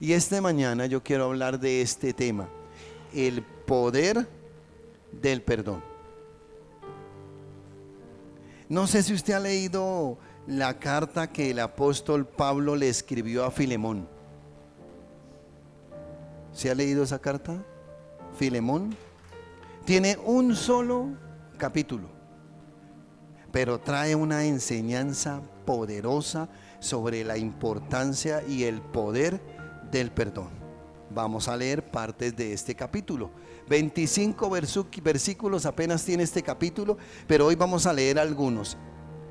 Y esta mañana yo quiero hablar de este tema, el poder del perdón. No sé si usted ha leído la carta que el apóstol Pablo le escribió a Filemón. ¿Se ha leído esa carta? Filemón tiene un solo capítulo, pero trae una enseñanza poderosa sobre la importancia y el poder del perdón. Vamos a leer partes de este capítulo. 25 versículos apenas tiene este capítulo, pero hoy vamos a leer algunos.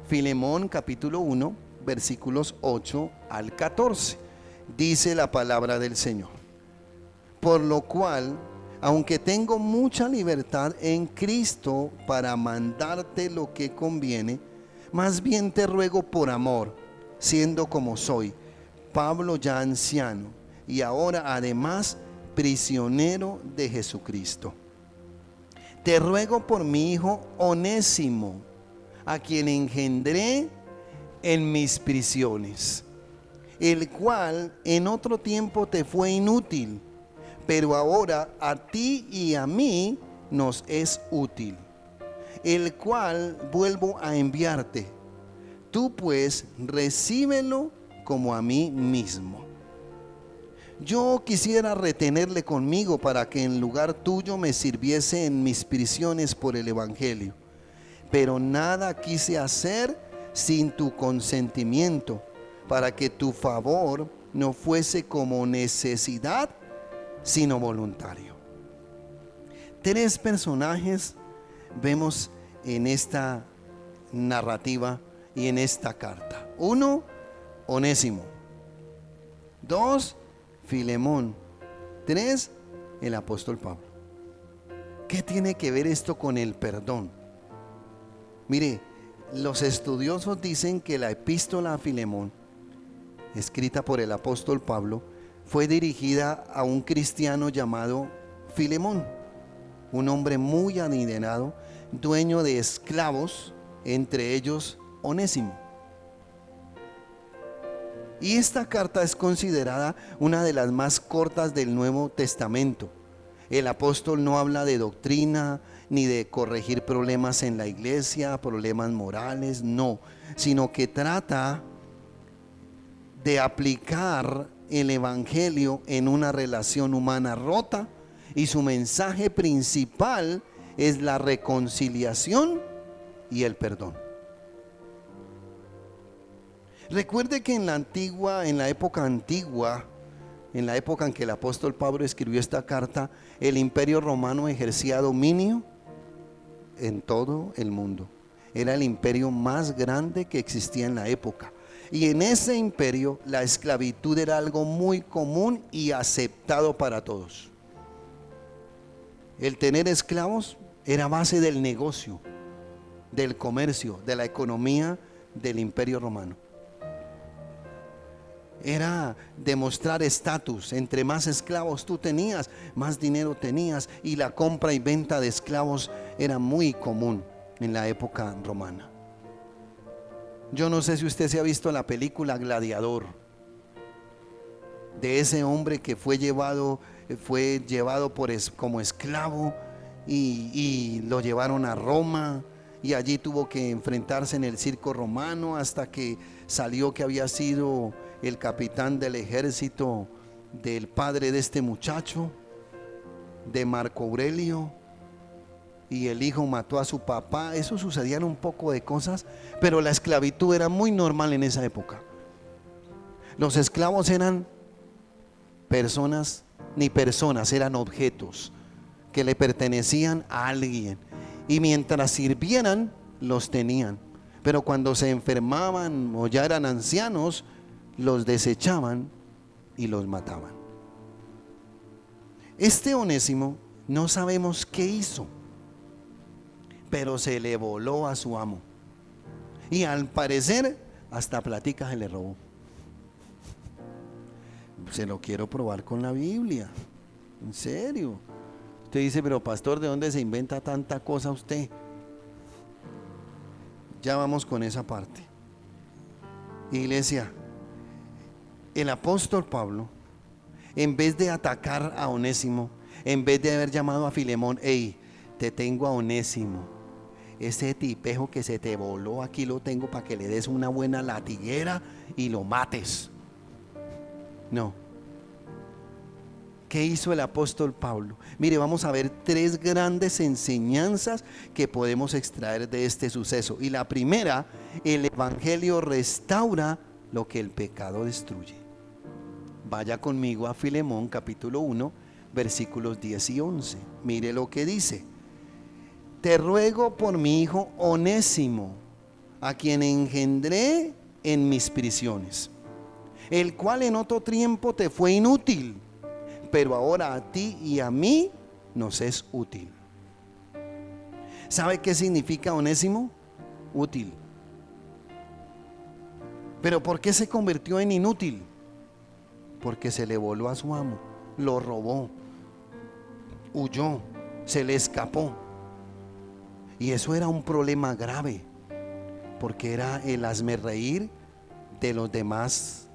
Filemón capítulo 1, versículos 8 al 14. Dice la palabra del Señor: por lo cual, aunque tengo mucha libertad en Cristo para mandarte lo que conviene, más bien te ruego por amor, siendo como soy, Pablo ya anciano, y ahora además prisionero de Jesucristo. Te ruego por mi hijo Onésimo, a quien engendré en mis prisiones, el cual en otro tiempo te fue inútil, pero ahora a ti y a mí nos es útil, el cual vuelvo a enviarte. Tú pues recíbelo como a mí mismo. Yo quisiera retenerle conmigo para que en lugar tuyo me sirviese en mis prisiones por el evangelio, pero nada quise hacer sin tu consentimiento, para que tu favor no fuese como necesidad, sino voluntario. Tres personajes vemos en esta narrativa y en esta carta. 1, Onésimo. 2, Filemón. 3, el apóstol Pablo. ¿Qué tiene que ver esto con el perdón? Mire, los estudiosos dicen que la epístola a Filemón, escrita por el apóstol Pablo, fue dirigida a un cristiano llamado Filemón, un hombre muy adinerado, dueño de esclavos, entre ellos Onésimo. Y esta carta es considerada una de las más cortas del Nuevo Testamento. El apóstol no habla de doctrina ni de corregir problemas en la iglesia, problemas morales, no, sino que trata de aplicar el evangelio en una relación humana rota, y su mensaje principal es la reconciliación y el perdón. Recuerde que en la época antigua, en la época en que el apóstol Pablo escribió esta carta, el imperio romano ejercía dominio en todo el mundo. Era el imperio más grande que existía en la época. Y en ese imperio la esclavitud era algo muy común y aceptado para todos. El tener esclavos era base del negocio, del comercio, de la economía del imperio romano. Era demostrar estatus. Entre más esclavos tú tenías, más dinero tenías, y la compra y venta de esclavos era muy común en la época romana. Yo no sé si usted se ha visto la película Gladiador, de ese hombre que fue llevado como esclavo y lo llevaron a Roma, y allí tuvo que enfrentarse en el circo romano hasta que salió que había sido el capitán del ejército del padre de este muchacho, de Marco Aurelio, y el hijo mató a su papá. Eso sucedían un poco de cosas, pero la esclavitud era muy normal en esa época. Los esclavos eran personas, eran objetos que le pertenecían a alguien, y mientras sirvieran los tenían, pero cuando se enfermaban o ya eran ancianos, los desechaban y los mataban. Este Onésimo no sabemos qué hizo, pero se le voló a su amo, y al parecer hasta platica se le robó. Se lo quiero probar con la Biblia, en serio. Usted dice, pero pastor, ¿de dónde se inventa tanta cosa usted? Ya vamos con esa parte. Iglesia, el apóstol Pablo en vez de atacar a Onésimo, en vez de haber llamado a Filemón, hey, te tengo a Onésimo, ese tipejo que se te voló, aquí lo tengo para que le des una buena latiguera y lo mates. No. ¿Qué hizo el apóstol Pablo? Mire, vamos a ver 3 grandes enseñanzas que podemos extraer de este suceso. Y la primera, el evangelio restaura lo que el pecado destruye. Vaya conmigo a Filemón capítulo 1, versículos 10 y 11. Mire lo que dice: te ruego por mi hijo Onésimo, a quien engendré en mis prisiones, el cual en otro tiempo te fue inútil, pero ahora a ti y a mí nos es útil. ¿Sabe qué significa Onésimo? Útil. ¿Pero por qué se convirtió en inútil? Porque se le voló a su amo, lo robó, huyó, se le escapó. Y eso era un problema grave, porque era el hazmerreír de los demás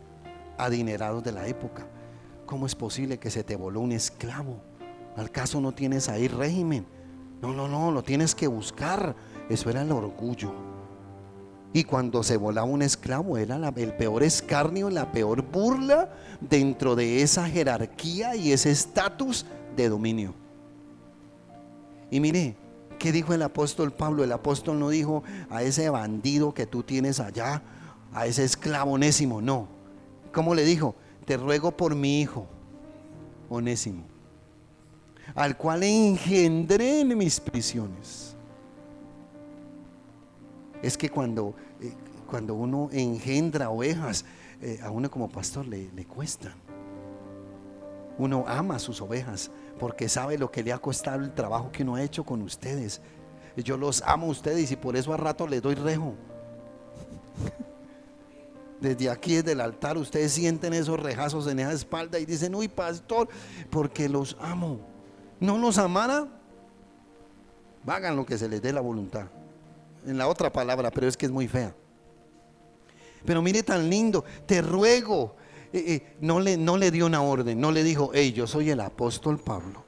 adinerados de la época. ¿Cómo es posible que se te voló un esclavo? ¿Al caso no tienes ahí régimen? No, lo tienes que buscar. Eso era el orgullo. Y cuando se volaba un esclavo era el peor escarnio, la peor burla dentro de esa jerarquía y ese estatus de dominio. Y mire, ¿qué dijo el apóstol Pablo? El apóstol no dijo a ese bandido que tú tienes allá, a ese esclavo Onésimo, no. ¿Cómo le dijo? Te ruego por mi hijo Onésimo, al cual engendré en mis prisiones. Es que cuando uno engendra ovejas, a uno como pastor le cuesta. Uno ama a sus ovejas porque sabe lo que le ha costado el trabajo que uno ha hecho con ustedes. Yo los amo a ustedes y por eso a rato les doy rejo. Desde aquí, desde el altar, ustedes sienten esos rejazos en esa espalda y dicen: uy, pastor, porque los amo. No los amara, hagan lo que se les dé la voluntad. En la otra palabra, pero es que es muy fea. Pero mire tan lindo, te ruego. No le dio una orden, no le dijo: hey, yo soy el apóstol Pablo,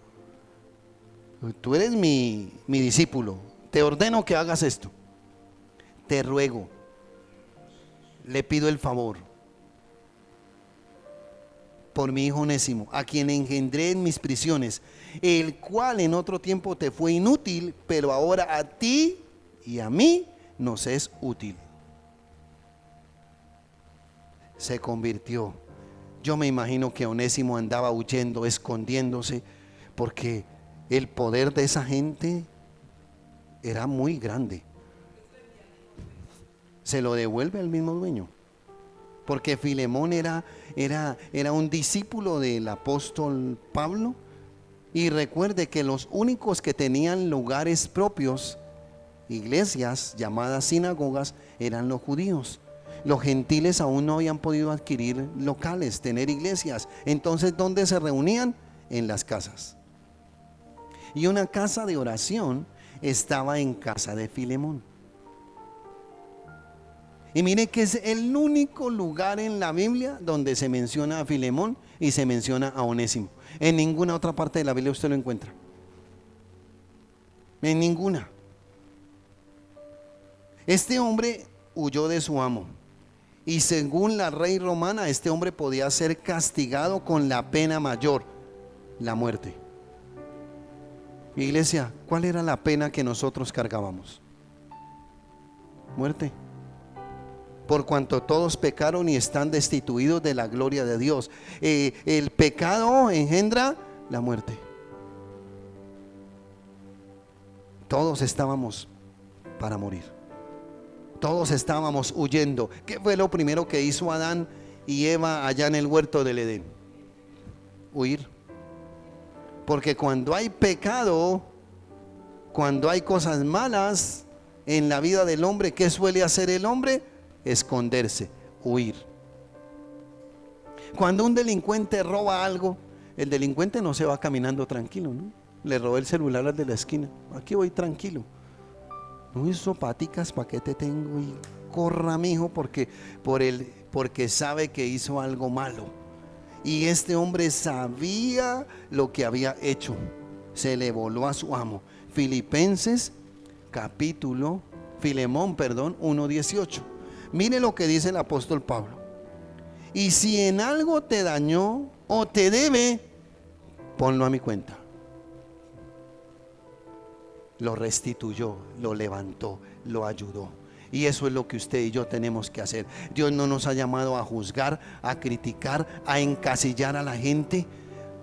tú eres mi discípulo, te ordeno que hagas esto. Te ruego, le pido el favor por mi hijo Onésimo, a quien engendré en mis prisiones, el cual en otro tiempo te fue inútil, pero ahora a ti y a mí nos es útil. Se convirtió. Yo me imagino que Onésimo andaba huyendo, escondiéndose, porque el poder de esa gente era muy grande. Se lo devuelve al mismo dueño, porque Filemón era un discípulo del apóstol Pablo. Y recuerde que los únicos que tenían lugares propios, iglesias llamadas sinagogas, eran los judíos. Los gentiles aún no habían podido adquirir locales, tener iglesias. Entonces, ¿dónde se reunían? En las casas. Y una casa de oración estaba en casa de Filemón. Y mire que es el único lugar en la Biblia donde se menciona a Filemón y se menciona a Onésimo. En ninguna otra parte de la Biblia usted lo encuentra. En ninguna. Este hombre huyó de su amo. Y según la ley romana, este hombre podía ser castigado con la pena mayor, la muerte. Iglesia, ¿cuál era la pena que nosotros cargábamos? Muerte. Por cuanto todos pecaron y están destituidos de la gloria de Dios. El pecado engendra la muerte. Todos estábamos para morir. Todos estábamos huyendo. ¿Qué fue lo primero que hizo Adán y Eva allá en el huerto del Edén? Huir. Porque cuando hay pecado, cuando hay cosas malas en la vida del hombre, ¿qué suele hacer el hombre? Esconderse, huir. Cuando un delincuente roba algo, el delincuente no se va caminando tranquilo, ¿no? Le robé el celular al de la esquina, aquí voy tranquilo. No hizo paticas, ¿para qué te tengo? Y corra, mijo, porque sabe que hizo algo malo. Y este hombre sabía lo que había hecho. Se le voló a su amo. Filemón, 1:18. Mire lo que dice el apóstol Pablo. Y si en algo te dañó o te debe, ponlo a mi cuenta. Lo restituyó, lo levantó, lo ayudó. Y eso es lo que usted y yo tenemos que hacer. Dios no nos ha llamado a juzgar, a criticar, a encasillar a la gente.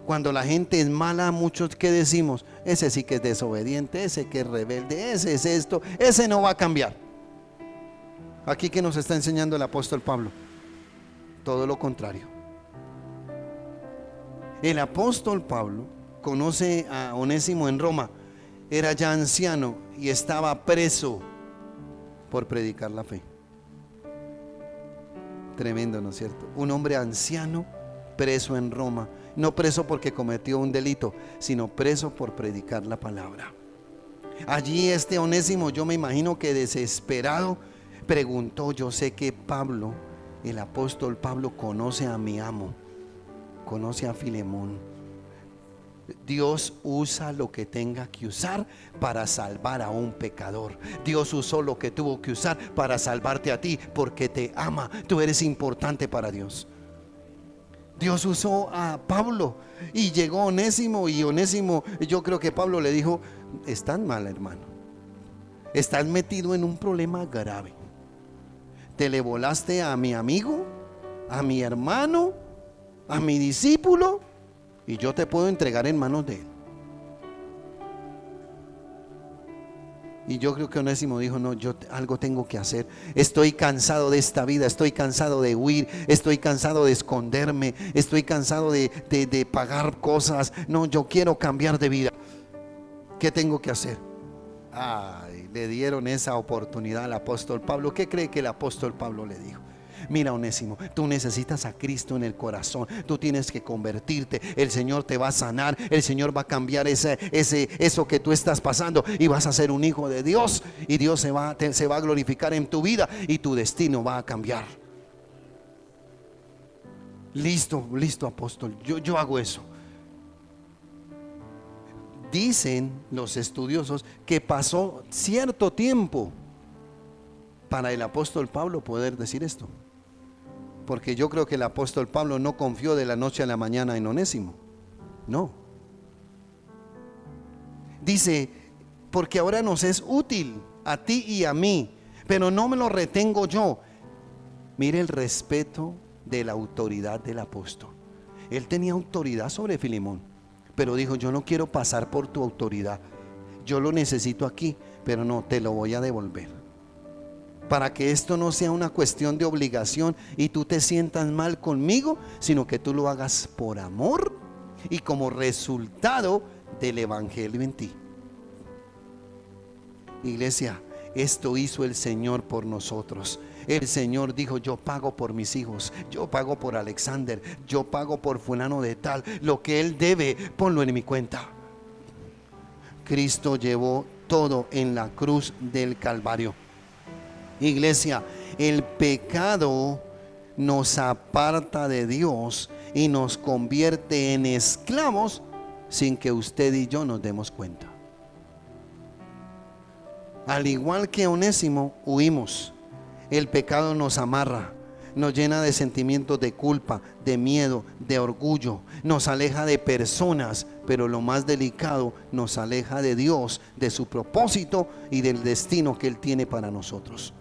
Cuando la gente es mala, muchos que decimos, ese sí que es desobediente, ese que es rebelde, ese es esto, ese no va a cambiar. Aquí que nos está enseñando el apóstol Pablo, todo lo contrario. El apóstol Pablo conoce a Onésimo en Roma. Era ya anciano y estaba preso por predicar la fe. Tremendo, ¿no es cierto? Un hombre anciano preso en Roma. No preso porque cometió un delito, sino preso por predicar la palabra. Allí este Onésimo, yo me imagino que desesperado, preguntó: yo sé que Pablo, el apóstol Pablo, conoce a mi amo, conoce a Filemón. Dios usa lo que tenga que usar para salvar a un pecador. Dios usó lo que tuvo que usar para salvarte a ti, porque te ama. Tú eres importante para Dios. Dios usó a Pablo y llegó Onésimo, y Onésimo, yo creo que Pablo le dijo: estás mal, hermano, estás metido en un problema grave. Te le volaste a mi amigo, a mi hermano, a mi discípulo, y yo te puedo entregar en manos de él. Y yo creo que Onésimo dijo: no, yo algo tengo que hacer. Estoy cansado de esta vida, estoy cansado de huir, estoy cansado de esconderme, estoy cansado de pagar cosas. No, yo quiero cambiar de vida. ¿Qué tengo que hacer? Ay, le dieron esa oportunidad al apóstol Pablo. ¿Qué cree que el apóstol Pablo le dijo? Mira, Onésimo, tú necesitas a Cristo en el corazón. Tú tienes que convertirte. El Señor te va a sanar. El Señor va a cambiar eso que tú estás pasando, y vas a ser un hijo de Dios. Y Dios se va a glorificar en tu vida, y tu destino va a cambiar. Listo, apóstol. Yo hago eso. Dicen los estudiosos que pasó cierto tiempo para el apóstol Pablo poder decir esto. Porque yo creo que el apóstol Pablo no confió de la noche a la mañana en Onésimo. No. Dice: porque ahora nos es útil a ti y a mí, pero no me lo retengo yo. Mire el respeto de la autoridad del apóstol. Él tenía autoridad sobre Filemón, pero dijo: yo no quiero pasar por tu autoridad. Yo lo necesito aquí, pero no, te lo voy a devolver. Para que esto no sea una cuestión de obligación y tú te sientas mal conmigo, sino que tú lo hagas por amor y como resultado del evangelio en ti. Iglesia, esto hizo el Señor por nosotros. El Señor dijo: yo pago por mis hijos, yo pago por Alexander, yo pago por fulano de tal. Lo que él debe, ponlo en mi cuenta. Cristo llevó todo en la cruz del Calvario. Iglesia, el pecado nos aparta de Dios y nos convierte en esclavos sin que usted y yo nos demos cuenta. Al igual que Onésimo, huimos. El pecado nos amarra, nos llena de sentimientos de culpa, de miedo, de orgullo, nos aleja de personas, pero lo más delicado, nos aleja de Dios, de su propósito y del destino que Él tiene para nosotros.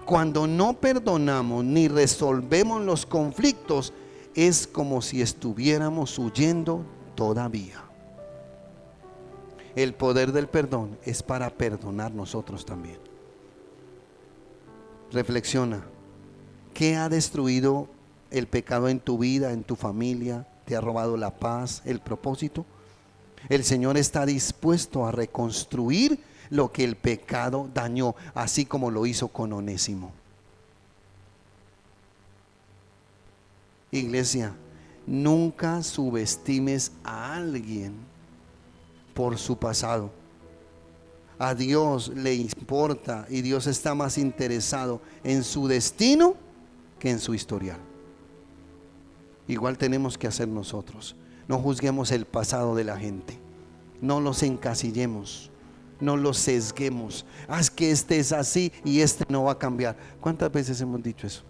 Cuando no perdonamos ni resolvemos los conflictos, es como si estuviéramos huyendo todavía. El poder del perdón es para perdonar nosotros también. Reflexiona: ¿qué ha destruido el pecado en tu vida, en tu familia? ¿Te ha robado la paz, el propósito? El Señor está dispuesto a reconstruir lo que el pecado dañó, así como lo hizo con Onésimo. Iglesia, nunca subestimes a alguien por su pasado. A Dios le importa, y Dios está más interesado en su destino que en su historial. igual tenemos que hacer nosotros. No juzguemos el pasado de la gente, no los encasillemos, no los sesguemos. Es que este es así y este no va a cambiar. ¿Cuántas veces hemos dicho eso?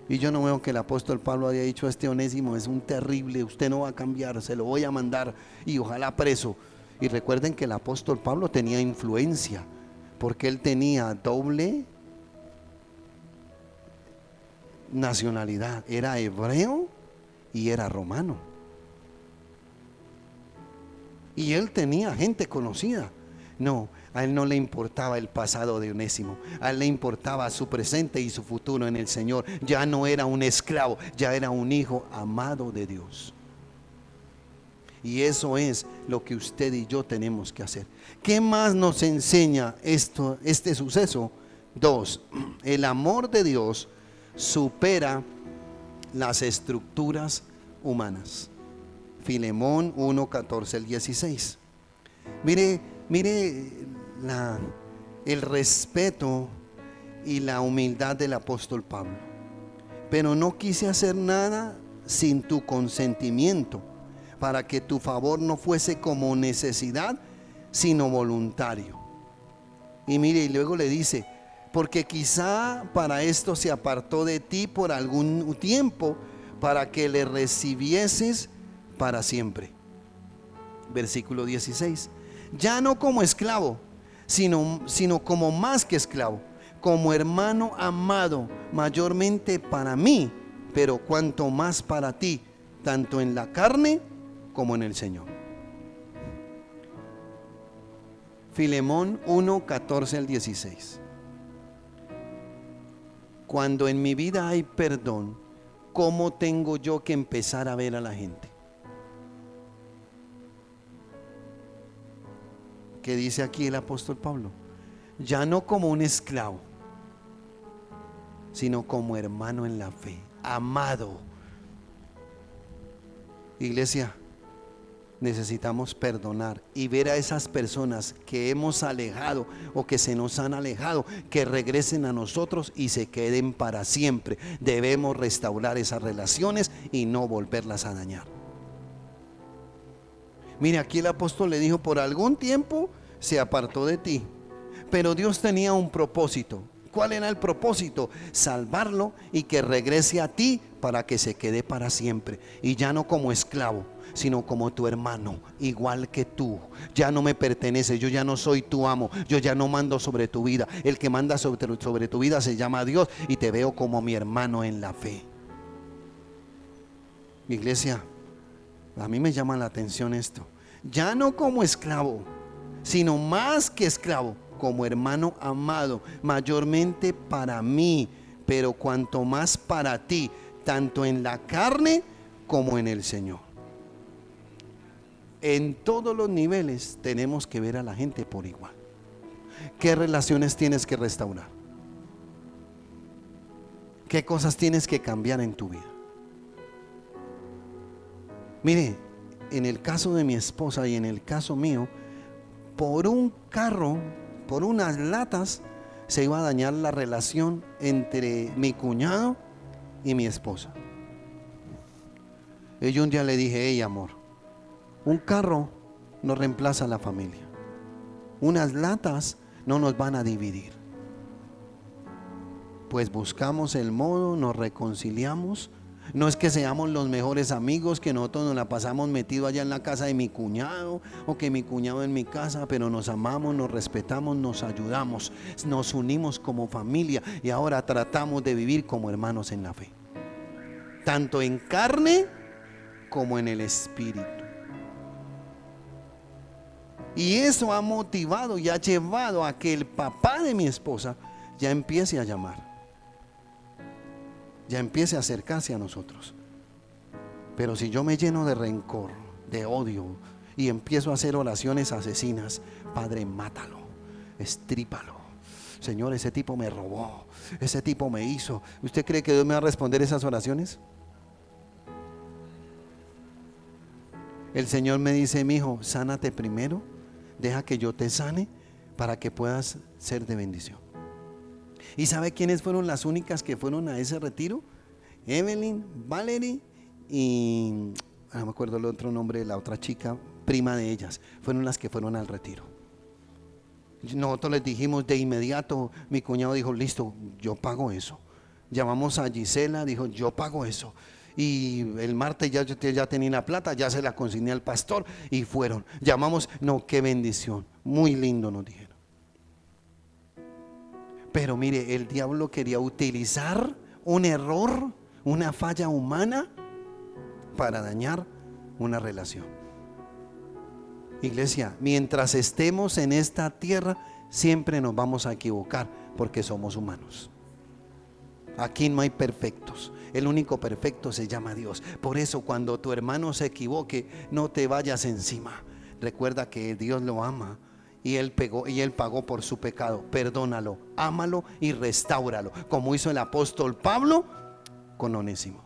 Y yo no veo que el apóstol Pablo haya dicho: este Onésimo es un terrible, usted no va a cambiar, se lo voy a mandar y ojalá preso. Y recuerden que el apóstol Pablo tenía influencia, porque él tenía doble nacionalidad, era hebreo y era romano, y él tenía gente conocida. No, a él no le importaba el pasado de Onésimo, a él le importaba su presente y su futuro en el Señor. Ya no era un esclavo, ya era un hijo amado de Dios. Y eso es lo que usted y yo tenemos que hacer. ¿Qué más nos enseña este suceso? 2. El amor de Dios supera las estructuras humanas. Filemón 1, 14 al 16. Mire el respeto y la humildad del apóstol Pablo. Pero no quise hacer nada sin tu consentimiento, para que tu favor no fuese como necesidad, sino voluntario. Y mire, y luego le dice: porque quizá para esto se apartó de ti por algún tiempo, para que le recibieses para siempre. Versículo 16. Ya no como esclavo, sino como más que esclavo, como hermano amado, mayormente para mí, pero cuanto más para ti, tanto en la carne como en el Señor. Filemón 1, 14 al 16. Cuando en mi vida hay perdón, ¿cómo tengo yo que empezar a ver a la gente? ¿Qué dice aquí el apóstol Pablo? Ya no como un esclavo, sino como hermano en la fe, amado. Iglesia, necesitamos perdonar y ver a esas personas que hemos alejado o que se nos han alejado, que regresen a nosotros y se queden para siempre. Debemos restaurar esas relaciones y no volverlas a dañar. Mire, aquí el apóstol le dijo: por algún tiempo se apartó de ti, pero Dios tenía un propósito. ¿Cuál era el propósito? Salvarlo y que regrese a ti para que se quede para siempre. Y ya no como esclavo, sino como tu hermano, igual que tú. Ya no me pertenece, yo ya no soy tu amo, yo ya no mando sobre tu vida. El que manda sobre tu vida se llama Dios, y te veo como mi hermano en la fe. Iglesia, a mí me llama la atención esto. Ya no como esclavo, sino más que esclavo, como hermano amado, mayormente para mí, pero cuanto más para ti, tanto en la carne como en el Señor. En todos los niveles tenemos que ver a la gente por igual. ¿Qué relaciones tienes que restaurar? ¿Qué cosas tienes que cambiar en tu vida? Mire, en el caso de mi esposa y en el caso mío, por un carro, por unas latas, se iba a dañar la relación entre mi cuñado y mi esposa. Y yo un día le dije: hey, amor, un carro no reemplaza a la familia, unas latas no nos van a dividir. Pues buscamos el modo, nos reconciliamos. No es que seamos los mejores amigos, que nosotros nos la pasamos metidos allá en la casa de mi cuñado, o que mi cuñado en mi casa, pero nos amamos, nos respetamos, nos ayudamos, nos unimos como familia, y ahora tratamos de vivir como hermanos en la fe, tanto en carne como en el espíritu. Y eso ha motivado y ha llevado a que el papá de mi esposa ya empiece a llamar, ya empiece a acercarse a nosotros. Pero si yo me lleno de rencor, de odio, y empiezo a hacer oraciones asesinas: Padre, mátalo, estrípalo, Señor, ese tipo me robó, ese tipo me hizo. ¿Usted cree que Dios me va a responder esas oraciones? El Señor me dice: mi hijo, sánate primero, deja que yo te sane para que puedas ser de bendición. ¿Y sabe quiénes fueron las únicas que fueron a ese retiro? Evelyn, Valerie y no me acuerdo el otro nombre de la otra chica, prima de ellas, fueron las que fueron al retiro. Nosotros les dijimos de inmediato, mi cuñado dijo, listo, yo pago eso. Llamamos a Gisela, dijo, yo pago eso. Y el martes ya tenía la plata, ya se la consigné al pastor y fueron. Llamamos, no, qué bendición, muy lindo nos dijeron. Pero mire, el diablo quería utilizar un error, una falla humana para dañar una relación. Iglesia, mientras estemos en esta tierra, siempre nos vamos a equivocar porque somos humanos. Aquí no hay perfectos, el único perfecto se llama Dios. Por eso cuando tu hermano se equivoque, no te vayas encima. Recuerda que Dios lo ama y él pagó por su pecado. Perdónalo, ámalo y restáuralo, como hizo el apóstol Pablo con Onésimo.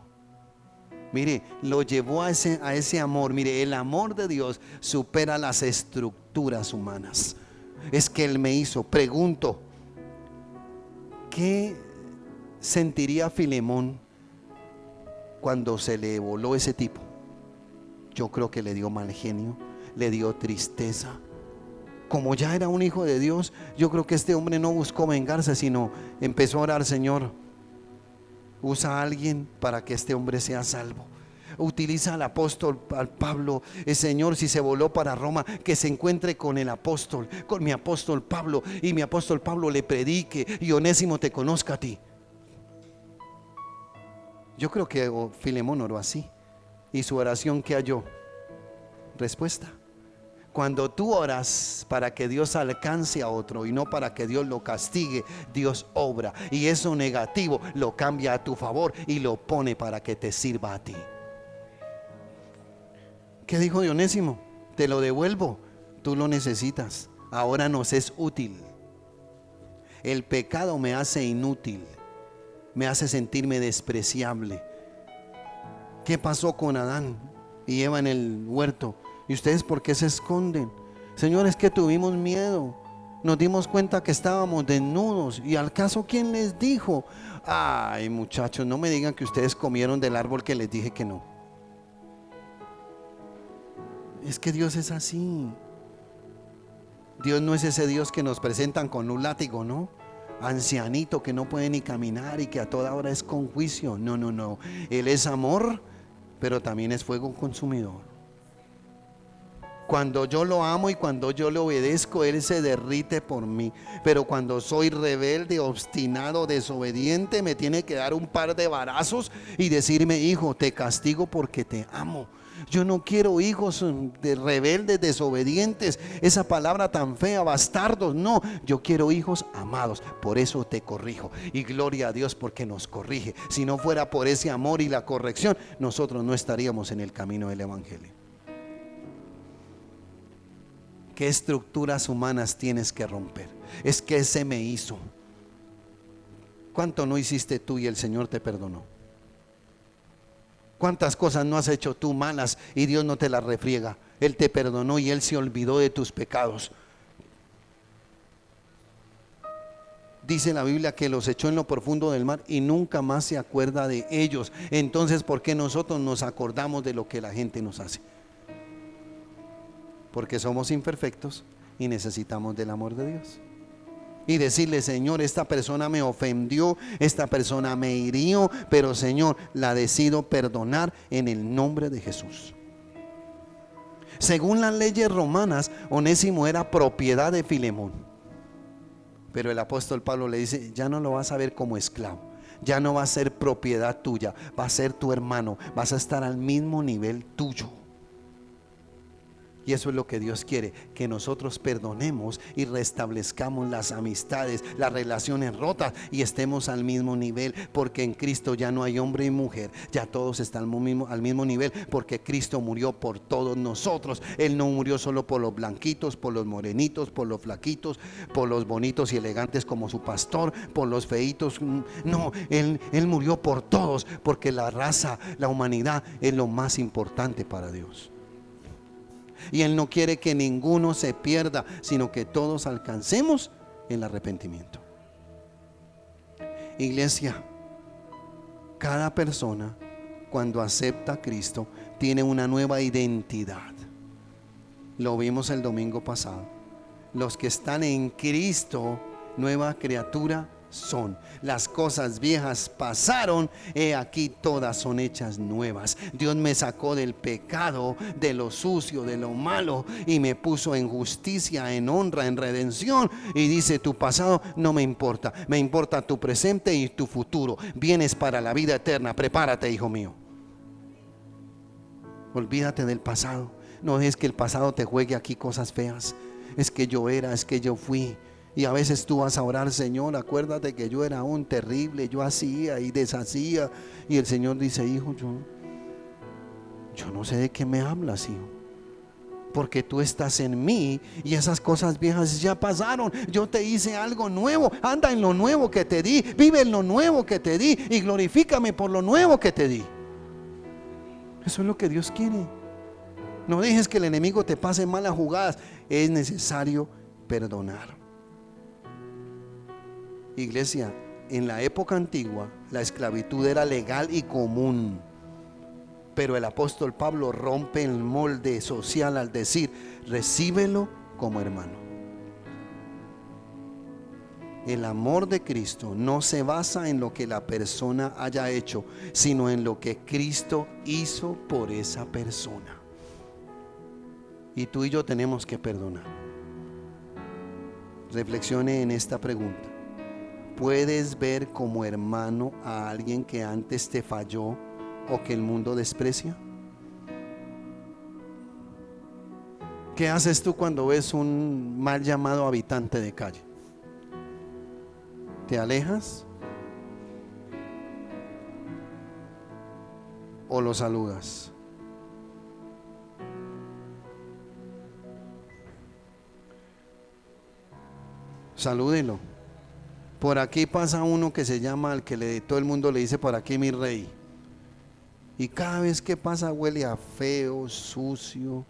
Mire, lo llevó a ese amor. Mire, el amor de Dios supera las estructuras humanas. Es que Él me hizo. Pregunto, ¿qué sentiría Filemón cuando se le voló ese tipo? Yo creo que le dio mal genio, le dio tristeza. Como ya era un hijo de Dios, yo creo que este hombre no buscó vengarse, sino empezó a orar: Señor, usa a alguien para que este hombre sea salvo. Utiliza al apóstol, al Pablo. El Señor, si se voló para Roma, que se encuentre con el apóstol, con mi apóstol Pablo, y mi apóstol Pablo le predique y Onésimo te conozca a ti. Yo creo que Filemón oró así, y su oración, ¿qué halló? Respuesta. Cuando tú oras para que Dios alcance a otro y no para que Dios lo castigue, Dios obra, y eso negativo lo cambia a tu favor y lo pone para que te sirva a ti. ¿Qué dijo de Onésimo? Te lo devuelvo, tú lo necesitas, ahora nos es útil. El pecado me hace inútil, me hace sentirme despreciable. ¿Qué pasó con Adán y Eva en el huerto? ¿Y ustedes por qué se esconden? Señor, es que tuvimos miedo, nos dimos cuenta que estábamos desnudos. ¿Y al caso quién les dijo? Ay, muchachos, no me digan que ustedes comieron del árbol que les dije que no. Es que Dios es así. Dios no es ese Dios que nos presentan con un látigo, ¿no? Ancianito que no puede ni caminar y que a toda hora es con juicio. No, no, no. Él es amor, pero también es fuego consumidor. Cuando yo lo amo y cuando yo le obedezco, Él se derrite por mí. Pero cuando soy rebelde, obstinado, desobediente, me tiene que dar un par de varazos y decirme: hijo, te castigo porque te amo. Yo no quiero hijos de rebeldes, desobedientes, esa palabra tan fea, bastardos. No, yo quiero hijos amados. Por eso te corrijo. Y gloria a Dios porque nos corrige. Si no fuera por ese amor y la corrección, nosotros no estaríamos en el camino del evangelio. ¿Qué estructuras humanas tienes que romper? Es que ese me hizo. ¿Cuánto no hiciste tú y el Señor te perdonó? ¿Cuántas cosas no has hecho tú malas y Dios no te las refriega? Él te perdonó y Él se olvidó de tus pecados. Dice la Biblia que los echó en lo profundo del mar y nunca más se acuerda de ellos. Entonces, ¿por qué nosotros nos acordamos de lo que la gente nos hace? Porque somos imperfectos y necesitamos del amor de Dios. Y decirle: Señor, esta persona me ofendió, esta persona me hirió, pero Señor, la decido perdonar en el nombre de Jesús. Según las leyes romanas, Onésimo era propiedad de Filemón. Pero el apóstol Pablo le dice: ya no lo vas a ver como esclavo, ya no va a ser propiedad tuya, va a ser tu hermano, vas a estar al mismo nivel tuyo. Y eso es lo que Dios quiere, que nosotros perdonemos y restablezcamos las amistades, las relaciones rotas y estemos al mismo nivel, porque en Cristo ya no hay hombre y mujer, ya todos están al mismo nivel, porque Cristo murió por todos nosotros. Él no murió solo por los blanquitos, por los morenitos, por los flaquitos, por los bonitos y elegantes como su pastor, por los feitos. No, Él murió por todos, porque la raza, la humanidad es lo más importante para Dios. Y Él no quiere que ninguno se pierda, sino que todos alcancemos el arrepentimiento. Iglesia, Cada persona, cuando acepta a Cristo, tiene una nueva identidad. Lo vimos el domingo pasado. Los que están en Cristo, nueva criatura son. Las cosas viejas pasaron, he aquí todas son hechas nuevas. Dios me sacó del pecado, de lo sucio, de lo malo, y me puso en justicia, en honra, en redención. Y dice: tu pasado no me importa, me importa tu presente y tu futuro. Vienes para la vida eterna, prepárate, hijo mío. Olvídate del pasado. No es que el pasado te juegue aquí cosas feas. Es que yo era, es que yo fui. Y a veces tú vas a orar: Señor, acuérdate que yo era un terrible, yo hacía y deshacía. Y el Señor dice: hijo, yo no sé de qué me hablas, hijo, porque tú estás en mí y esas cosas viejas ya pasaron. Yo te hice algo nuevo. Anda en lo nuevo que te di, vive en lo nuevo que te di y glorifícame por lo nuevo que te di. Eso es lo que Dios quiere. No dejes que el enemigo te pase malas jugadas. Es necesario perdonar. Iglesia, en la época antigua la esclavitud era legal y común, pero el apóstol Pablo rompe el molde social al decir: recíbelo como hermano. El amor de Cristo no se basa en lo que la persona haya hecho, sino en lo que Cristo hizo por esa persona. Y tú y yo tenemos que perdonar. Reflexione en esta pregunta: ¿puedes ver como hermano a alguien que antes te falló o que el mundo desprecia? ¿Qué haces tú cuando ves un mal llamado habitante de calle? ¿Te alejas o lo saludas? Salúdelo. Por aquí pasa uno que se llama, al que todo el mundo le dice: por aquí mi rey. Y cada vez que pasa huele a feo, sucio.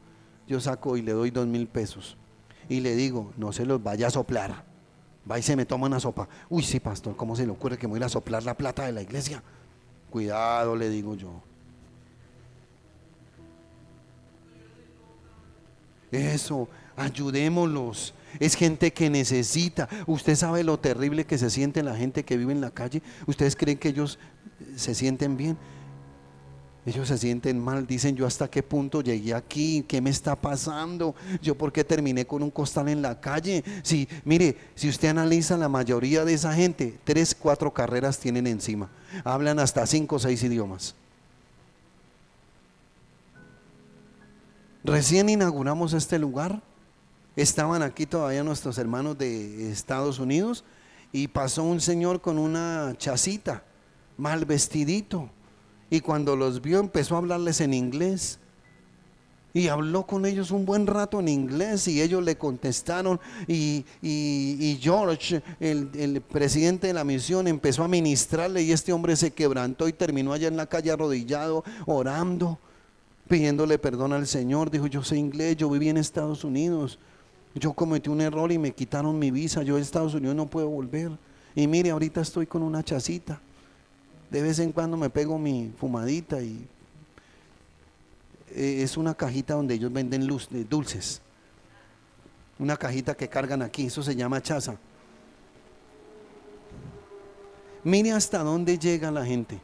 Yo saco y le doy 2,000 pesos y le digo: no se los vaya a soplar. Va y se me toma una sopa. Uy, sí, pastor, ¿cómo se le ocurre que me voy a ir a soplar la plata de la iglesia? Cuidado, le digo yo. Eso, ayudémoslos. Es gente que necesita. Usted sabe lo terrible que se siente la gente que vive en la calle. ¿Ustedes creen que ellos se sienten bien? Ellos se sienten mal. Dicen: yo hasta qué punto llegué aquí, qué me está pasando, yo por qué terminé con un costal en la calle. Si, mire, si usted analiza, la mayoría de esa gente 3, 4 carreras tienen encima, hablan hasta 5 o 6 idiomas. Recién inauguramos este lugar. Estaban aquí todavía nuestros hermanos de Estados Unidos y pasó un señor con una chacita, mal vestidito, y cuando los vio empezó a hablarles en inglés y habló con ellos un buen rato en inglés y ellos le contestaron y George, el presidente de la misión, empezó a ministrarle y este hombre se quebrantó y terminó allá en la calle arrodillado orando, pidiéndole perdón al Señor. Dijo: yo sé inglés, yo viví en Estados Unidos, yo cometí un error y me quitaron mi visa, yo a Estados Unidos no puedo volver, y mire, ahorita estoy con una chacita, de vez en cuando me pego mi fumadita y es una cajita donde ellos venden dulces, una cajita que cargan aquí, eso se llama chaza. Mire hasta dónde llega la gente.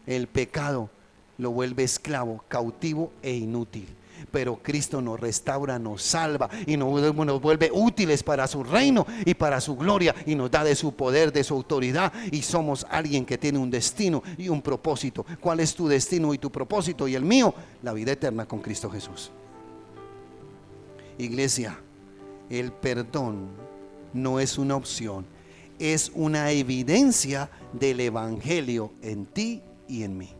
El pecado lo vuelve esclavo, cautivo e inútil. Pero Cristo nos restaura, nos salva y nos vuelve útiles para su reino y para su gloria, y nos da de su poder, de su autoridad, y somos alguien que tiene un destino y un propósito. ¿Cuál es tu destino y tu propósito y el mío? La vida eterna con Cristo Jesús. Iglesia, el perdón no es una opción, es una evidencia del evangelio en ti y en mí.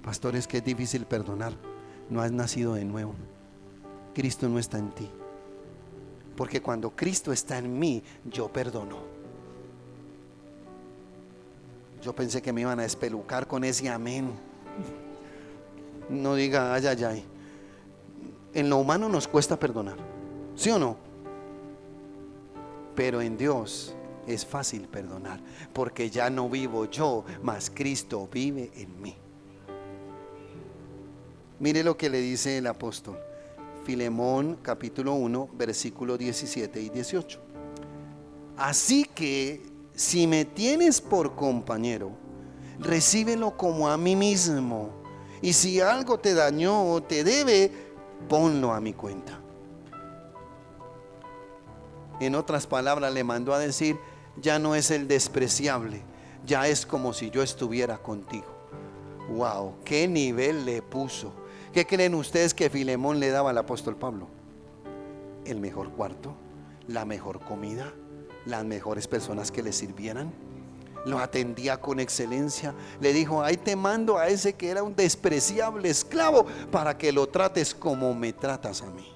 Pastor, es que es difícil perdonar. No has nacido de nuevo. Cristo no está en ti. Porque cuando Cristo está en mí, yo perdono. Yo pensé que me iban a espelucar con ese amén. No diga ay, ay, ay. En lo humano nos cuesta perdonar, ¿sí o no? Pero en Dios Es fácil perdonar, porque ya no vivo yo, mas Cristo vive en mí. Mire lo que le dice el apóstol Filemón, capítulo 1, versículos 17 y 18. Así que si me tienes por compañero, recíbelo como a mí mismo, y si algo te dañó o te debe, ponlo a mi cuenta. En otras palabras, le mandó a decir: ya no es el despreciable, ya es como si yo estuviera contigo. Wow, qué nivel le puso. ¿Qué creen ustedes que Filemón le daba al apóstol Pablo? El mejor cuarto, la mejor comida, las mejores personas que le sirvieran. Lo atendía con excelencia. Le dijo: ahí te mando a ese que era un despreciable esclavo, para que lo trates como me tratas a mí.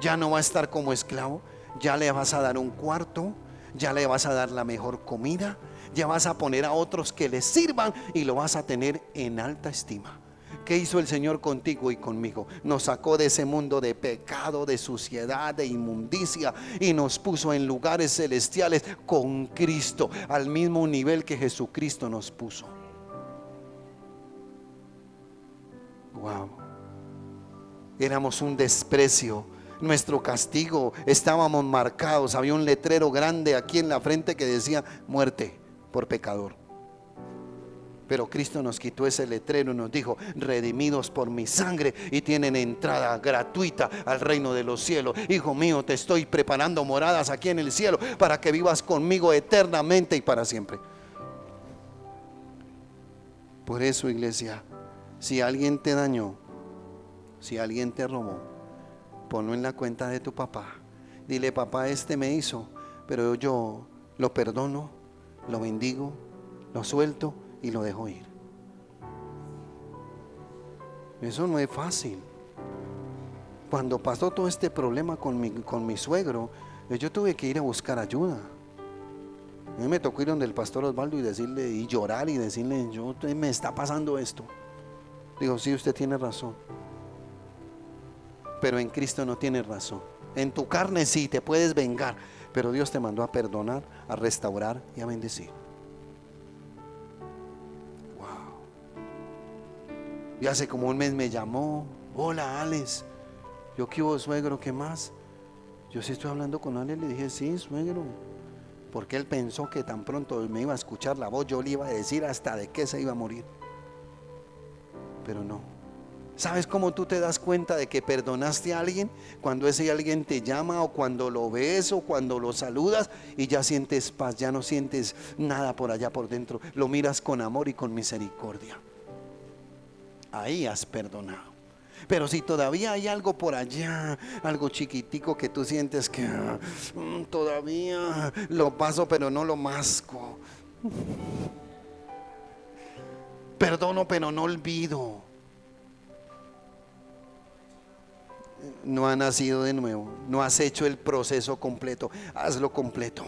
Ya no va a estar como esclavo, ya le vas a dar un cuarto, ya le vas a dar la mejor comida, ya vas a poner a otros que le sirvan y lo vas a tener en alta estima. ¿Qué hizo el Señor contigo y conmigo? Nos sacó de ese mundo de pecado, de suciedad, de inmundicia, y nos puso en lugares celestiales con Cristo, al mismo nivel que Jesucristo nos puso. Wow. Éramos un desprecio. Nuestro castigo, estábamos marcados. Había un letrero grande aquí en la frente que decía: muerte por pecador. Pero Cristo nos quitó ese letrero y nos dijo: redimidos por mi sangre y tienen entrada gratuita al reino de los cielos. Hijo mío, te estoy preparando moradas aquí en el cielo para que vivas conmigo eternamente y para siempre. Por eso, iglesia, si alguien te dañó, si alguien te robó, ponlo en la cuenta de tu papá. Dile: papá, este me hizo, pero yo lo perdono, lo bendigo, lo suelto y lo dejo ir. Eso no es fácil. Cuando pasó todo este problema con mi suegro, yo tuve que ir a buscar ayuda. A mí me tocó ir donde el pastor Osvaldo y decirle, y llorar y decirle: me está pasando esto. Digo: sí, usted tiene razón, pero en Cristo no tienes razón. En tu carne sí te puedes vengar, pero Dios te mandó a perdonar, a restaurar y a bendecir. Y hace como un mes me llamó: hola, Alex. Yo: ¿qué hubo, suegro? ¿Qué más? Yo: sí, estoy hablando con Alex. Le dije: sí, suegro. Porque él pensó que tan pronto me iba a escuchar la voz, yo le iba a decir hasta de qué se iba a morir. Pero no. ¿Sabes cómo tú te das cuenta de que perdonaste a alguien? Cuando ese alguien te llama, o cuando lo ves, o cuando lo saludas y ya sientes paz, ya no sientes nada por allá por dentro. Lo miras con amor y con misericordia. Ahí has perdonado. Pero si todavía hay algo por allá, algo chiquitico que tú sientes que todavía lo paso pero no lo masco, perdono pero no olvido, no has nacido de nuevo, no has hecho el proceso completo. Hazlo completo.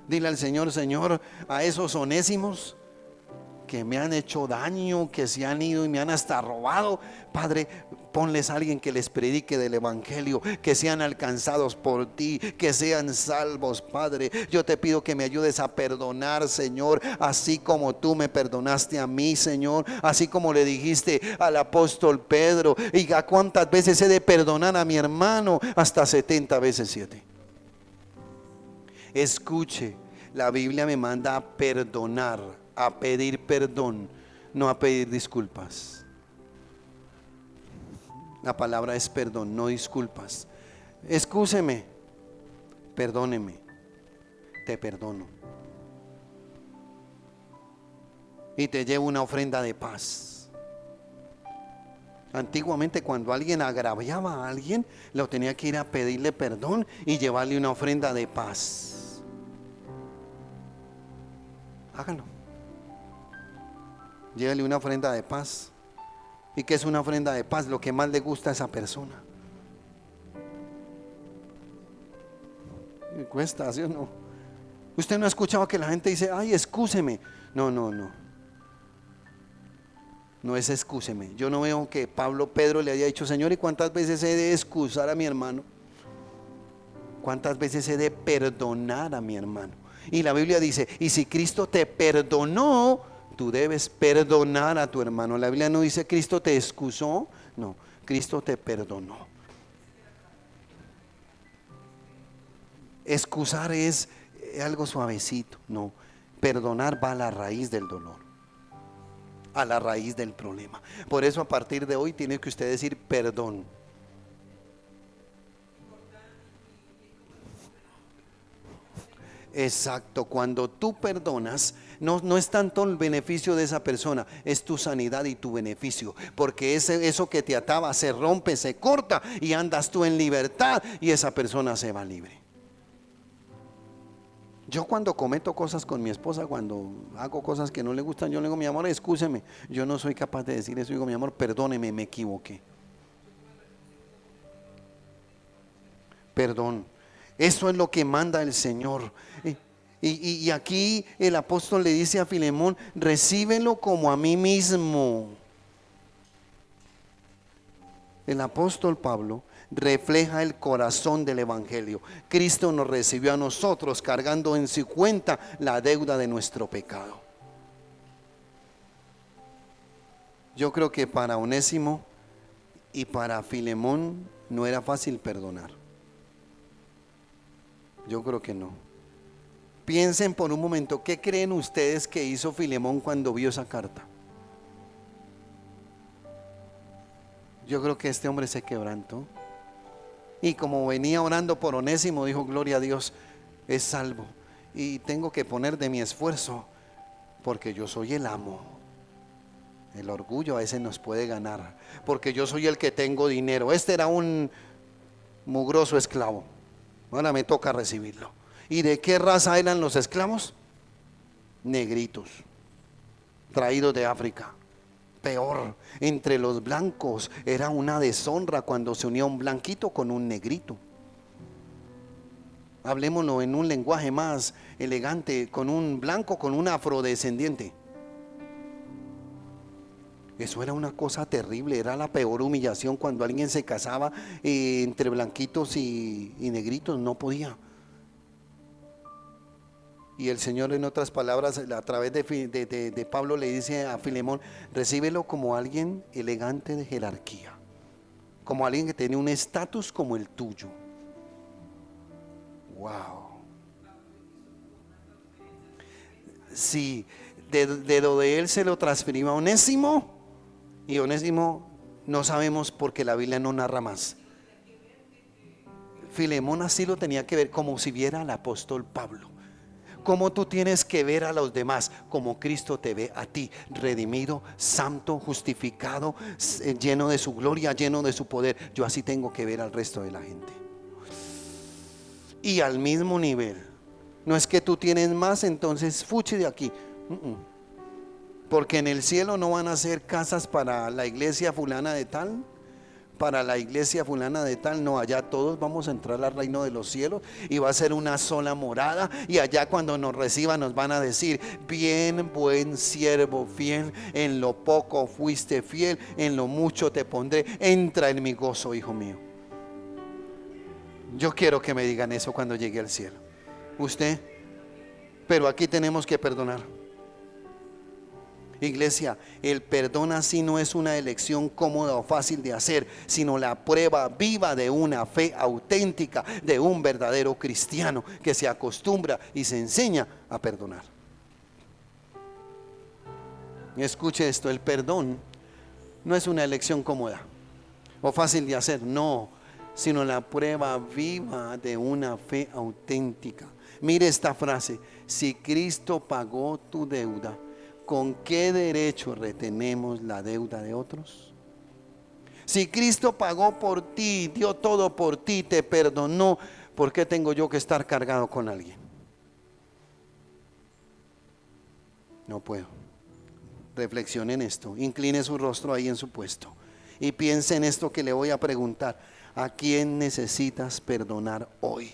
Dile al Señor: Señor, a esos onésimos que me han hecho daño, que se han ido y me han hasta robado, Padre, ponles a alguien que les predique del evangelio, que sean alcanzados por ti, que sean salvos, Padre. Yo te pido que me ayudes a perdonar, Señor, así como tú me perdonaste a mí, Señor, así como le dijiste al apóstol Pedro. Y a cuántas veces he de perdonar a mi hermano, hasta 70 veces 7. Escuche, la Biblia me manda a perdonar, a pedir perdón, no a pedir disculpas. La palabra es perdón, no disculpas. Excúseme, perdóneme, te perdono y te llevo una ofrenda de paz. Antiguamente, cuando alguien agraviaba a alguien, lo tenía que ir a pedirle perdón y llevarle una ofrenda de paz. Hágalo. Llévele una ofrenda de paz. ¿Y qué es una ofrenda de paz? Lo que más le gusta a esa persona. Me cuesta, ¿sí o no? Usted no ha escuchado que la gente dice: ay, excúseme. No, no, no. No es excúseme. Yo no veo que Pedro le haya dicho: Señor, ¿y cuántas veces he de excusar a mi hermano? ¿Cuántas veces he de perdonar a mi hermano? Y la Biblia dice, y si Cristo te perdonó, tú debes perdonar a tu hermano. La Biblia no dice Cristo te excusó, no, Cristo te perdonó. Excusar es algo suavecito, no. Perdonar va a la raíz del dolor, a la raíz del problema. Por eso a partir de hoy tiene que usted decir perdón. Exacto, cuando tú perdonas, no es tanto el beneficio de esa persona, es tu sanidad y tu beneficio, porque eso que te ataba se rompe, se corta y andas tú en libertad y esa persona se va libre. Yo cuando cometo cosas con mi esposa, cuando hago cosas que no le gustan, yo le digo, mi amor, excúseme. Yo no soy capaz de decir eso, digo, mi amor, perdóneme, me equivoqué. Perdón. Eso es lo que manda el Señor. Y aquí el apóstol le dice a Filemón, recíbelo como a mí mismo. El apóstol Pablo refleja el corazón del evangelio. Cristo nos recibió a nosotros cargando en su cuenta la deuda de nuestro pecado. Yo creo que para Onésimo y para Filemón no era fácil perdonar. Yo creo que no. Piensen por un momento, ¿qué creen ustedes que hizo Filemón cuando vio esa carta? Yo creo que este hombre se quebrantó. Y como venía orando por Onésimo, dijo, gloria a Dios, es salvo. Y tengo que poner de mi esfuerzo, porque yo soy el amo. El orgullo a veces nos puede ganar, porque yo soy el que tengo dinero. Este era un mugroso esclavo. Ahora me toca recibirlo. ¿Y de qué raza eran los esclavos? Negritos, traídos de África. Peor, entre los blancos era una deshonra cuando se unía un blanquito con un negrito. Hablemoslo en un lenguaje más elegante, con un blanco con un afrodescendiente. Eso era una cosa terrible, era la peor humillación cuando alguien se casaba entre blanquitos y negritos, no podía. Y el Señor, en otras palabras, a través de Pablo le dice a Filemón, recíbelo como alguien elegante de jerarquía, como alguien que tiene un estatus como el tuyo. Wow. Sí, de lo de él se lo transfirió a Onésimo, y Onésimo no sabemos porque la Biblia no narra más. Filemón así lo tenía que ver, como si viera al apóstol Pablo. Como tú tienes que ver a los demás, como Cristo te ve a ti, redimido, santo, justificado, lleno de su gloria, lleno de su poder. Yo así tengo que ver al resto de la gente. Y al mismo nivel. No es que tú tienes más, entonces fuchi de aquí. Porque en el cielo no van a ser casas para la iglesia fulana de tal, para la iglesia fulana de tal, no, allá todos vamos a entrar al reino de los cielos y va a ser una sola morada, y allá cuando nos reciban nos van a decir, bien buen siervo fiel, en lo poco fuiste fiel, en lo mucho te pondré, entra en mi gozo, hijo mío. Yo quiero que me digan eso cuando llegue al cielo. Usted, pero aquí tenemos que perdonar. Iglesia, el perdón así no es una elección cómoda o fácil de hacer, sino la prueba viva de una fe auténtica, de un verdadero cristiano que se acostumbra y se enseña a perdonar. Escuche esto, el perdón no es una elección cómoda o fácil de hacer, no, sino la prueba viva de una fe auténtica. Mire esta frase, si Cristo pagó tu deuda, ¿con qué derecho retenemos la deuda de otros? Si Cristo pagó por ti, dio todo por ti, te perdonó, ¿por qué tengo yo que estar cargado con alguien? No puedo. Reflexione en esto, incline su rostro ahí en su puesto y piense en esto que le voy a preguntar. ¿A quién necesitas perdonar hoy?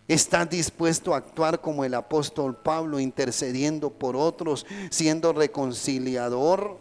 ¿Estás dispuesto a actuar como el apóstol Pablo, intercediendo por otros, siendo reconciliador?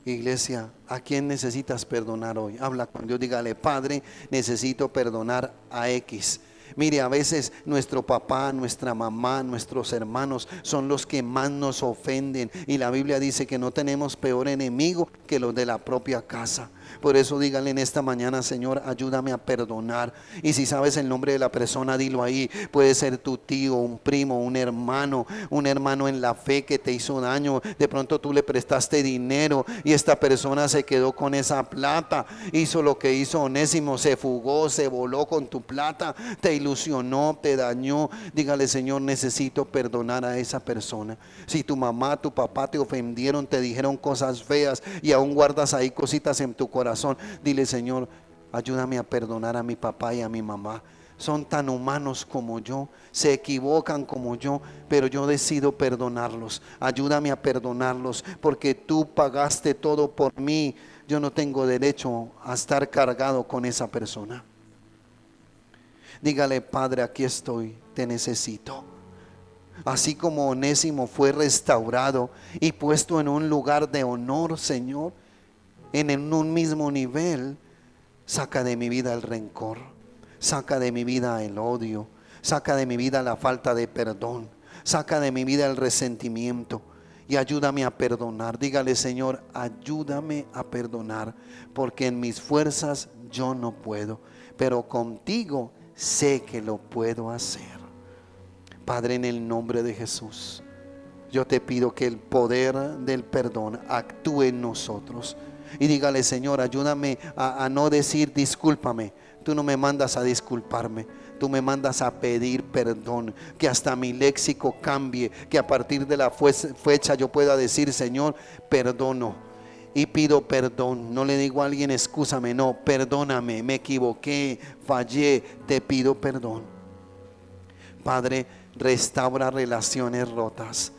Iglesia, ¿a quién necesitas perdonar hoy? Habla con Dios, dígale: Padre, necesito perdonar a X. Mire, a veces nuestro papá, nuestra mamá, nuestros hermanos son los que más nos ofenden, y la Biblia dice que no tenemos peor enemigo que los de la propia casa. Por eso dígale en esta mañana: Señor, ayúdame a perdonar. Y si sabes el nombre de la persona, dilo ahí. Puede ser tu tío, un primo, un hermano en la fe que te hizo daño. De pronto tú le prestaste dinero y esta persona se quedó con esa plata. Hizo lo que hizo Onésimo, se fugó, se voló con tu plata, te ilusionó, te dañó. Dígale: Señor, necesito perdonar a esa persona. Si tu mamá, tu papá te ofendieron, te dijeron cosas feas y aún guardas ahí cositas en tu corazón, dile: Señor, ayúdame a perdonar a mi papá y a mi mamá. Son tan humanos como yo, se equivocan como yo, pero yo decido perdonarlos. Ayúdame a perdonarlos, porque tú pagaste todo por mí. Yo no tengo derecho a estar cargado con esa persona. Dígale: Padre, aquí estoy, te necesito. Así como Onésimo fue restaurado y puesto en un lugar de honor, Señor, en un mismo nivel, saca de mi vida el rencor, saca de mi vida el odio, saca de mi vida la falta de perdón, saca de mi vida el resentimiento y ayúdame a perdonar. Dígale: Señor, ayúdame a perdonar, porque en mis fuerzas yo no puedo, pero contigo sé que lo puedo hacer. Padre, en el nombre de Jesús, yo te pido que el poder del perdón actúe en nosotros. Y dígale: Señor, ayúdame a no decir discúlpame. Tú no me mandas a disculparme, tú me mandas a pedir perdón. Que hasta mi léxico cambie, que a partir de la fecha yo pueda decir: Señor, perdono y pido perdón. No le digo a alguien: excúsame, no, perdóname, me equivoqué, fallé, te pido perdón. Padre, restaura relaciones rotas.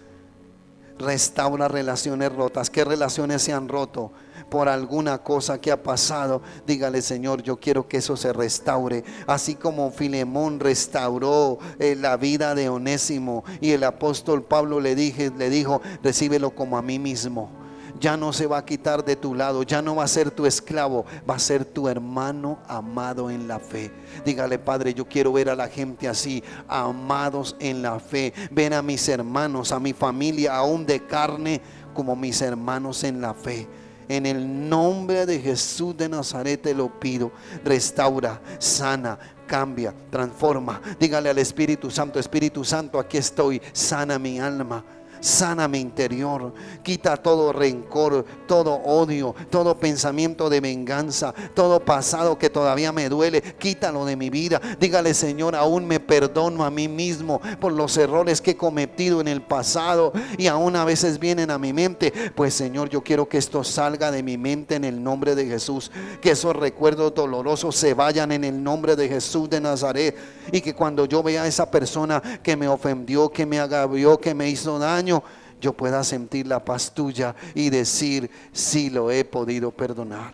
Restaura relaciones rotas. ¿Qué relaciones se han roto? Por alguna cosa que ha pasado. Dígale: Señor, yo quiero que eso se restaure. Así como Filemón restauró la vida de Onésimo, y el apóstol Pablo le dijo: recíbelo como a mí mismo. Ya no se va a quitar de tu lado, ya no va a ser tu esclavo, va a ser tu hermano amado en la fe. Dígale: Padre, yo quiero ver a la gente así, amados en la fe. Ven a mis hermanos, a mi familia, aún de carne, como mis hermanos en la fe. En el nombre de Jesús de Nazaret te lo pido. Restaura, sana, cambia, transforma. Dígale al Espíritu Santo: Espíritu Santo, aquí estoy, sana mi alma, sana mi interior, quita todo rencor, todo odio, todo pensamiento de venganza, todo pasado que todavía me duele, quítalo de mi vida. Dígale: Señor, aún me perdono a mí mismo por los errores que he cometido en el pasado y aún a veces vienen a mi mente. Pues Señor, yo quiero que esto salga de mi mente en el nombre de Jesús, que esos recuerdos dolorosos se vayan en el nombre de Jesús de Nazaret, y que cuando yo vea a esa persona que me ofendió, que me agravió, que me hizo daño, yo pueda sentir la paz tuya y decir: sí, lo he podido perdonar.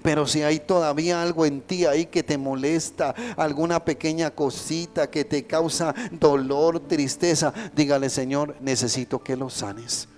Pero si hay todavía algo en ti ahí que te molesta, alguna pequeña cosita que te causa dolor, tristeza, dígale: Señor, necesito que lo sanes,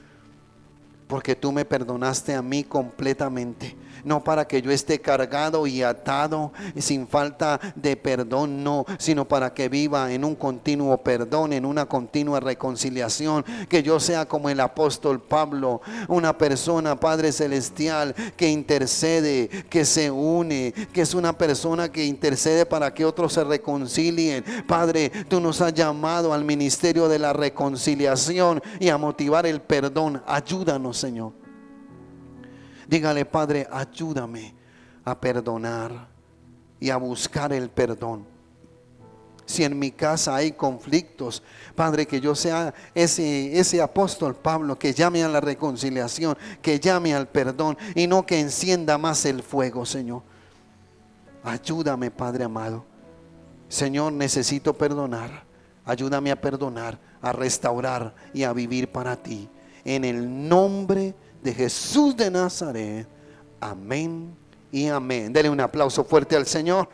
porque tú me perdonaste a mí completamente. No para que yo esté cargado y atado sin falta de perdón, no, sino para que viva en un continuo perdón, en una continua reconciliación. Que yo sea como el apóstol Pablo, una persona, Padre celestial, que intercede, que se une, que es una persona que intercede para que otros se reconcilien. Padre, tú nos has llamado al ministerio de la reconciliación y a motivar el perdón. Ayúdanos, Señor. Dígale: Padre, ayúdame a perdonar y a buscar el perdón. Si en mi casa hay conflictos, Padre, que yo sea ese apóstol Pablo que llame a la reconciliación, que llame al perdón y no que encienda más el fuego, Señor. Ayúdame, Padre amado. Señor, necesito perdonar. Ayúdame a perdonar, a restaurar y a vivir para ti. En el nombre de Jesús de Nazaret. Amén y amén. Dele un aplauso fuerte al Señor.